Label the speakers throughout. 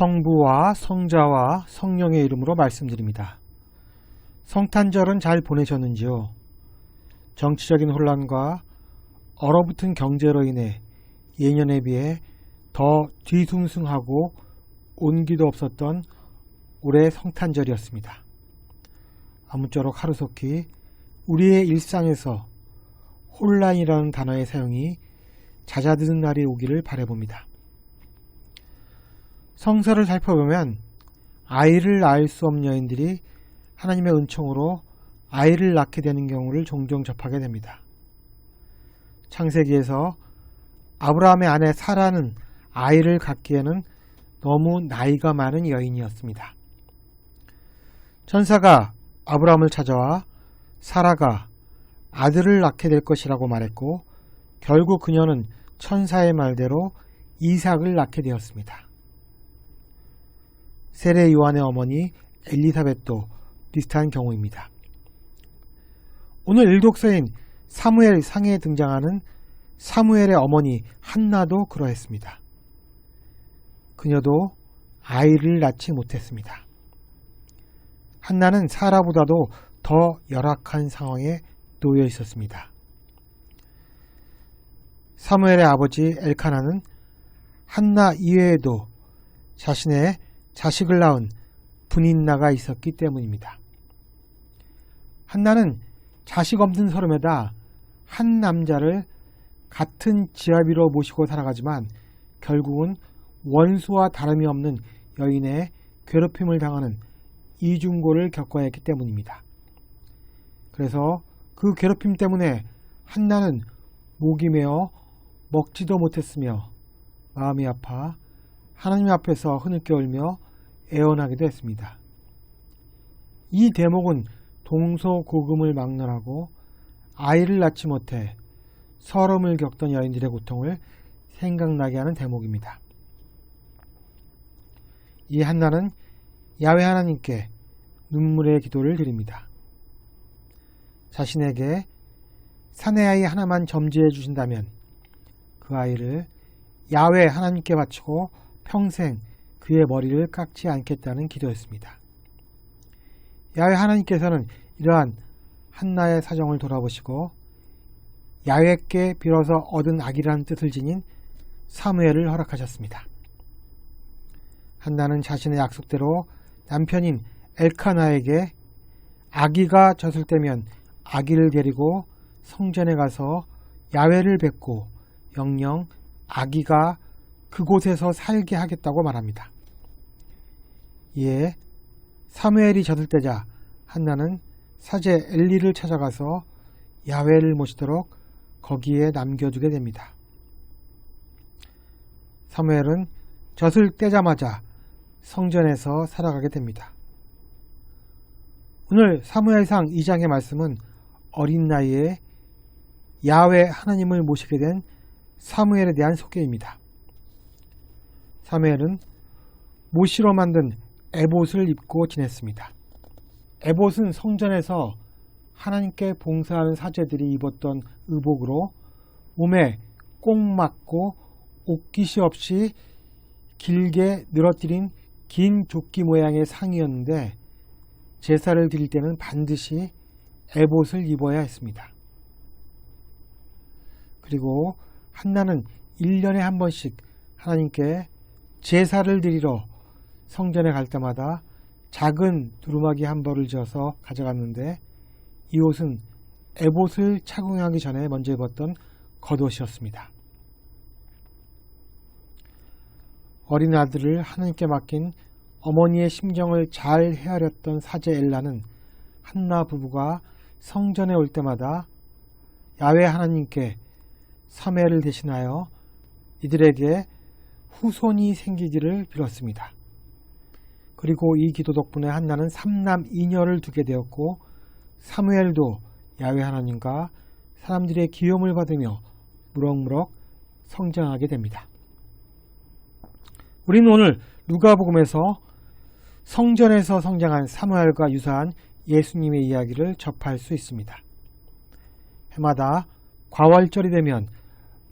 Speaker 1: 성부와 성자와 성령의 이름으로 말씀드립니다. 성탄절은 잘 보내셨는지요? 정치적인 혼란과 얼어붙은 경제로 인해 예년에 비해 더 뒤숭숭하고 온기도 없었던 올해 성탄절이었습니다. 아무쪼록 하루속히 우리의 일상에서 혼란이라는 단어의 사용이 잦아드는 날이 오기를 바라봅니다. 성서를 살펴보면 아이를 낳을 수 없는 여인들이 하나님의 은총으로 아이를 낳게 되는 경우를 종종 접하게 됩니다. 창세기에서 아브라함의 아내 사라는 아이를 갖기에는 너무 나이가 많은 여인이었습니다. 천사가 아브라함을 찾아와 사라가 아들을 낳게 될 것이라고 말했고 결국 그녀는 천사의 말대로 이삭을 낳게 되었습니다. 세례 요한의 어머니 엘리사벳도 비슷한 경우입니다. 오늘 일독서인 사무엘 상에 등장하는 사무엘의 어머니 한나도 그러했습니다. 그녀도 아이를 낳지 못했습니다. 한나는 사라보다도 더 열악한 상황에 놓여 있었습니다. 사무엘의 아버지 엘카나는 한나 이외에도 자신의 자식을 낳은 분인나가 있었기 때문입니다. 한나는 자식 없는 서름에다 한 남자를 같은 지아비로 모시고 살아가지만 결국은 원수와 다름이 없는 여인의 괴롭힘을 당하는 이중고를 겪어야 했기 때문입니다. 그래서 그 괴롭힘 때문에 한나는 목이 메어 먹지도 못했으며 마음이 아파 하나님 앞에서 흐느껴 울며 애원하기도 했습니다. 이 대목은 동서고금을 막론하고 아이를 낳지 못해 서름을 겪던 여인들의 고통을 생각나게 하는 대목입니다. 이 한나는 야훼 하나님께 눈물의 기도를 드립니다. 자신에게 사내 아이 하나만 점지해 주신다면 그 아이를 야훼 하나님께 바치고 평생 그의 머리를 깎지 않겠다는 기도였습니다. 야훼 하나님께서는 이러한 한나의 사정을 돌아보시고 야훼께 빌어서 얻은 아기라는 뜻을 지닌 사무엘을 허락하셨습니다. 한나는 자신의 약속대로 남편인 엘카나에게 아기가 젖을 때면 아기를 데리고 성전에 가서 야훼를 뵙고 영영 아기가 그곳에서 살게 하겠다고 말합니다. 이에 사무엘이 젖을 때자 한나는 사제 엘리를 찾아가서 야훼를 모시도록 거기에 남겨두게 됩니다. 사무엘은 젖을 떼자마자 성전에서 살아가게 됩니다. 오늘 사무엘상 2장의 말씀은 어린 나이에 야훼 하나님을 모시게 된 사무엘에 대한 소개입니다. 사무엘은 모시로 만든 에봇을 입고 지냈습니다. 에봇은 성전에서 하나님께 봉사하는 사제들이 입었던 의복으로 몸에 꼭 맞고 옷깃이 없이 길게 늘어뜨린 긴 조끼 모양의 상이었는데 제사를 드릴 때는 반드시 에봇을 입어야 했습니다. 그리고 한나는 1년에 한 번씩 하나님께 제사를 드리러 성전에 갈 때마다 작은 두루마기 한 벌을 지어서 가져갔는데 이 옷은 에봇을 착용하기 전에 먼저 입었던 겉옷이었습니다. 어린 아들을 하나님께 맡긴 어머니의 심정을 잘 헤아렸던 사제 엘라는 한나 부부가 성전에 올 때마다 야훼 하나님께 사무엘을 대신하여 이들에게 후손이 생기기를 빌었습니다. 그리고 이 기도 덕분에 한나는 3남 2녀를 두게 되었고 사무엘도 야훼 하나님과 사람들의 기염을 받으며 무럭무럭 성장하게 됩니다. 우리는 오늘 누가복음에서 성전에서 성장한 사무엘과 유사한 예수님의 이야기를 접할 수 있습니다. 해마다 과월절이 되면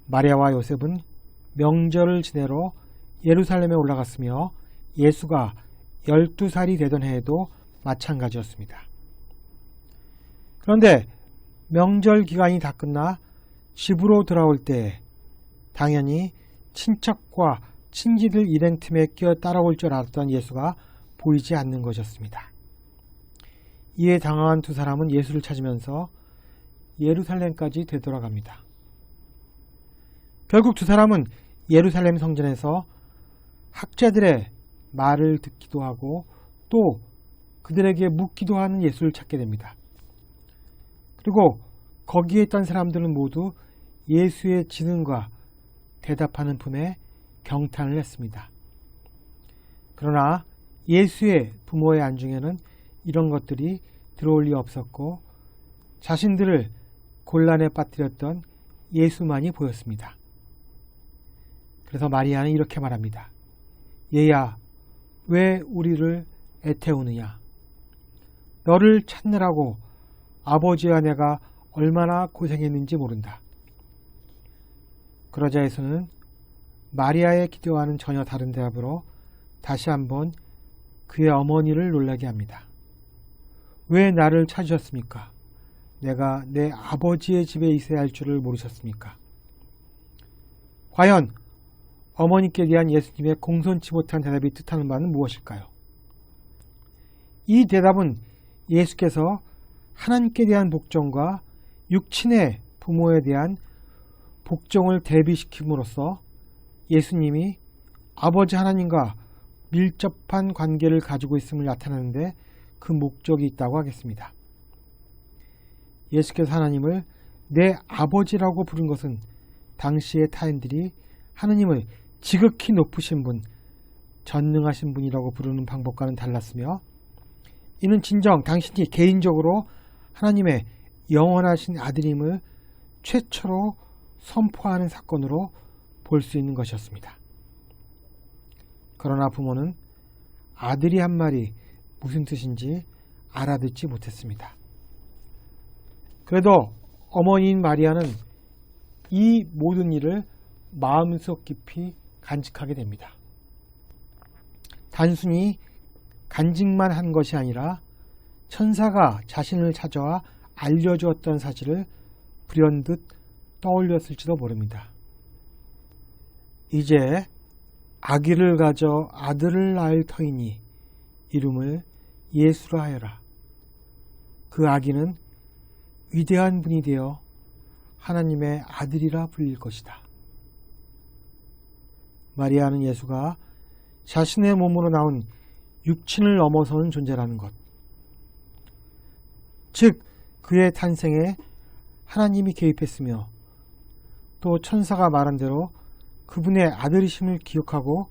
Speaker 1: 마리아와 요셉은 명절을 지내러 예루살렘에 올라갔으며 예수가 12살이 되던 해에도 마찬가지였습니다. 그런데 명절 기간이 다 끝나 집으로 돌아올 때 당연히 친척과 친지들 일행 틈에 끼어 따라올 줄 알았던 예수가 보이지 않는 것이었습니다. 이에 당황한 두 사람은 예수를 찾으면서 예루살렘까지 되돌아갑니다. 결국 두 사람은 예루살렘 성전에서 학자들의 말을 듣기도 하고 또 그들에게 묻기도 하는 예수를 찾게 됩니다. 그리고 거기에 있던 사람들은 모두 예수의 지능과 대답하는 품에 경탄을 했습니다. 그러나 예수의 부모의 안중에는 이런 것들이 들어올 리 없었고 자신들을 곤란에 빠뜨렸던 예수만이 보였습니다. 그래서 마리아는 이렇게 말합니다. 얘야, 왜 우리를 애태우느냐? 너를 찾느라고 아버지와 내가 얼마나 고생했는지 모른다. 그러자 예수는 마리아의 기도와는 전혀 다른 대답으로 다시 한번 그의 어머니를 놀라게 합니다. 왜 나를 찾으셨습니까? 내가 내 아버지의 집에 있어야 할 줄을 모르셨습니까? 과연 어머니께 대한 예수님의 공손치 못한 대답이 뜻하는 바는 무엇일까요? 이 대답은 예수께서 하나님께 대한 복종과 육친의 부모에 대한 복종을 대비시킴으로써 예수님이 아버지 하나님과 밀접한 관계를 가지고 있음을 나타내는데 그 목적이 있다고 하겠습니다. 예수께서 하나님을 내 아버지라고 부른 것은 당시의 타인들이 하나님을 지극히 높으신 분, 전능하신 분이라고 부르는 방법과는 달랐으며 이는 진정 당신이 개인적으로 하나님의 영원하신 아들임을 최초로 선포하는 사건으로 볼 수 있는 것이었습니다. 그러나 부모는 아들이 한 말이 무슨 뜻인지 알아듣지 못했습니다. 그래도 어머니인 마리아는 이 모든 일을 마음속 깊이 간직하게 됩니다. 단순히 간직만 한 것이 아니라 천사가 자신을 찾아와 알려주었던 사실을 불현듯 떠올렸을지도 모릅니다. 이제 아기를 가져 아들을 낳을 터이니 이름을 예수라 하여라. 그 아기는 위대한 분이 되어 하나님의 아들이라 불릴 것이다. 마리아는 예수가 자신의 몸으로 나온 육친을 넘어서는 존재라는 것, 즉 그의 탄생에 하나님이 개입했으며 또 천사가 말한 대로 그분의 아들이심을 기억하고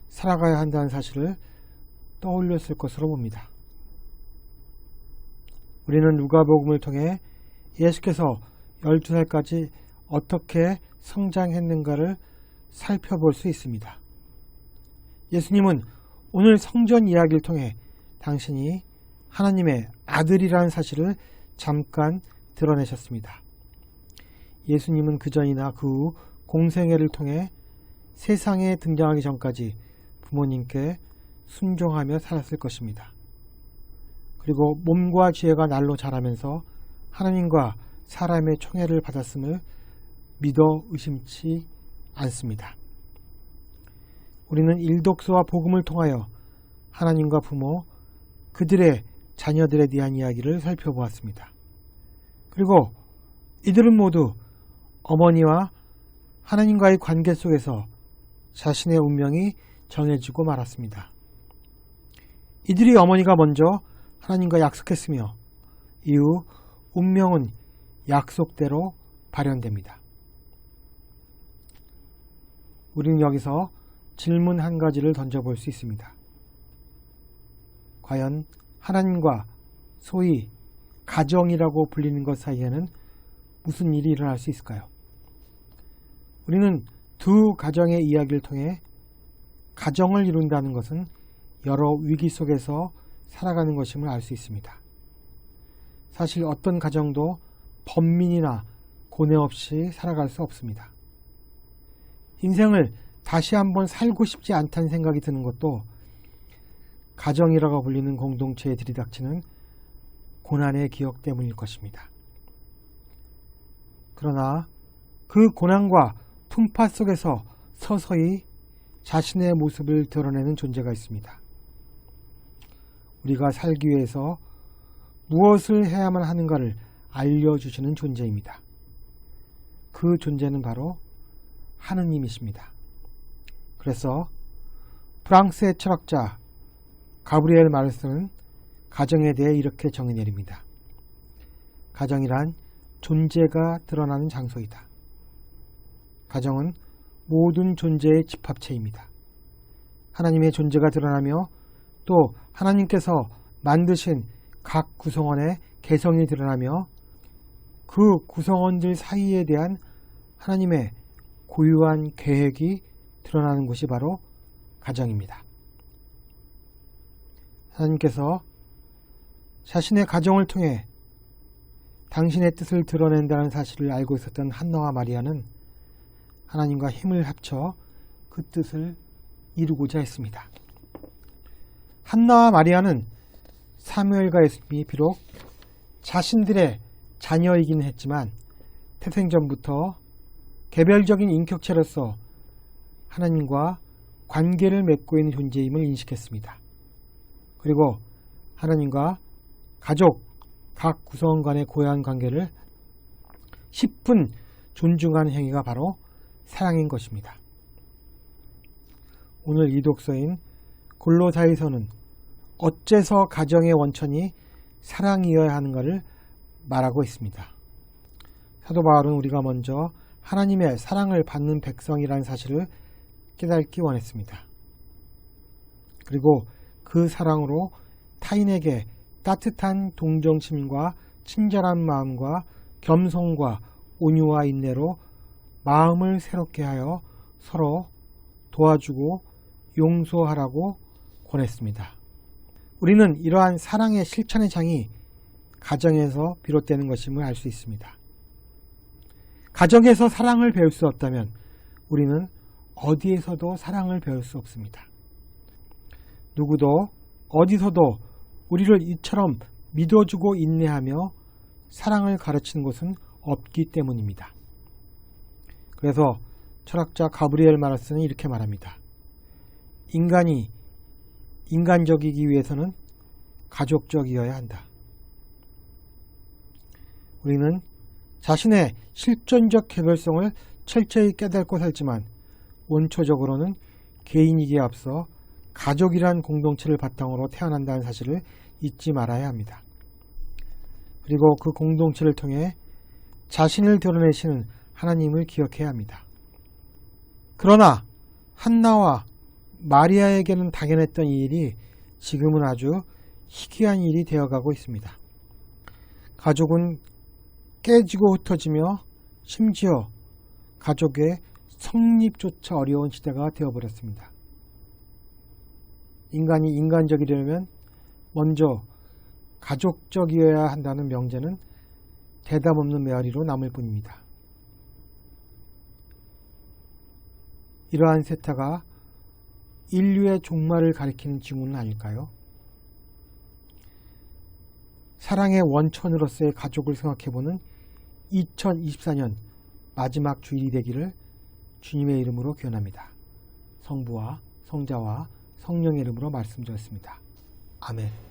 Speaker 1: 살아가야 한다는 사실을 떠올렸을 것으로 봅니다. 우리는 누가복음을 통해 예수께서 12살까지 어떻게 성장했는가를 살펴볼 수 있습니다. 예수님은 오늘 성전 이야기를 통해 당신이 하나님의 아들이라는 사실을 잠깐 드러내셨습니다. 예수님은 그전이나 그 후 공생애를 통해 세상에 등장하기 전까지 부모님께 순종하며 살았을 것입니다. 그리고 몸과 지혜가 날로 자라면서 하나님과 사람의 총애를 받았음을 믿어 의심치 않습니다. 우리는 일독서와 복음을 통하여 하나님과 부모, 그들의 자녀들에 대한 이야기를 살펴보았습니다. 그리고 이들은 모두 어머니와 하나님과의 관계 속에서 자신의 운명이 정해지고 말았습니다. 이들이 어머니가 먼저 하나님과 약속했으며 이후 운명은 약속대로 발현됩니다. 우리는 여기서 질문 한 가지를 던져볼 수 있습니다. 과연 하나님과 소위 가정이라고 불리는 것 사이에는 무슨 일이 일어날 수 있을까요? 우리는 두 가정의 이야기를 통해 가정을 이룬다는 것은 여러 위기 속에서 살아가는 것임을 알 수 있습니다. 사실 어떤 가정도 번민이나 고뇌 없이 살아갈 수 없습니다. 인생을 다시 한번 살고 싶지 않다는 생각이 드는 것도 가정이라고 불리는 공동체에 들이닥치는 고난의 기억 때문일 것입니다. 그러나 그 고난과 풍파 속에서 서서히 자신의 모습을 드러내는 존재가 있습니다. 우리가 살기 위해서 무엇을 해야만 하는가를 알려주시는 존재입니다. 그 존재는 바로 하느님이십니다. 그래서 프랑스의 철학자 가브리엘 마르스는 가정에 대해 이렇게 정의 내립니다. 가정이란 존재가 드러나는 장소이다. 가정은 모든 존재의 집합체입니다. 하나님의 존재가 드러나며 또 하나님께서 만드신 각 구성원의 개성이 드러나며 그 구성원들 사이에 대한 하나님의 고유한 계획이 드러나는 곳이 바로 가정입니다. 하나님께서 자신의 가정을 통해 당신의 뜻을 드러낸다는 사실을 알고 있었던 한나와 마리아는 하나님과 힘을 합쳐 그 뜻을 이루고자 했습니다. 한나와 마리아는 사무엘과 예수님이 비록 자신들의 자녀이긴 했지만 태생전부터 개별적인 인격체로서 하나님과 관계를 맺고 있는 존재임을 인식했습니다. 그리고 하나님과 가족, 각 구성원 간의 고유한 관계를 10분 존중하는 행위가 바로 사랑인 것입니다. 오늘 이 독서인 골로새서는 어째서 가정의 원천이 사랑이어야 하는가를 말하고 있습니다. 사도 바울은 우리가 먼저 하나님의 사랑을 받는 백성이라는 사실을 깨닫기 원했습니다. 그리고 그 사랑으로 타인에게 따뜻한 동정심과 친절한 마음과 겸손과 온유와 인내로 마음을 새롭게 하여 서로 도와주고 용서하라고 권했습니다. 우리는 이러한 사랑의 실천의 장이 가정에서 비롯되는 것임을 알 수 있습니다. 가정에서 사랑을 배울 수 없다면 우리는 어디에서도 사랑을 배울 수 없습니다. 누구도 어디서도 우리를 이처럼 믿어주고 인내하며 사랑을 가르치는 곳은 없기 때문입니다. 그래서 철학자 가브리엘 마르스는 이렇게 말합니다. 인간이 인간적이기 위해서는 가족적이어야 한다. 우리는 자신의 실존적 개별성을 철저히 깨닫고 살지만 원초적으로는 개인이기에 앞서 가족이란 공동체를 바탕으로 태어난다는 사실을 잊지 말아야 합니다. 그리고 그 공동체를 통해 자신을 드러내시는 하나님을 기억해야 합니다. 그러나 한나와 마리아에게는 당연했던 이 일이 지금은 아주 희귀한 일이 되어가고 있습니다. 가족은 깨지고 흩어지며 심지어 가족의 성립조차 어려운 시대가 되어버렸습니다. 인간이 인간적이려면 먼저 가족적이어야 한다는 명제는 대답 없는 메아리로 남을 뿐입니다. 이러한 세타가 인류의 종말을 가리키는 징후는 아닐까요? 사랑의 원천으로서의 가족을 생각해보는 2024년 마지막 주일이 되기를 주님의 이름으로 기원합니다. 성부와 성자와 성령의 이름으로 말씀드렸습니다. 아멘.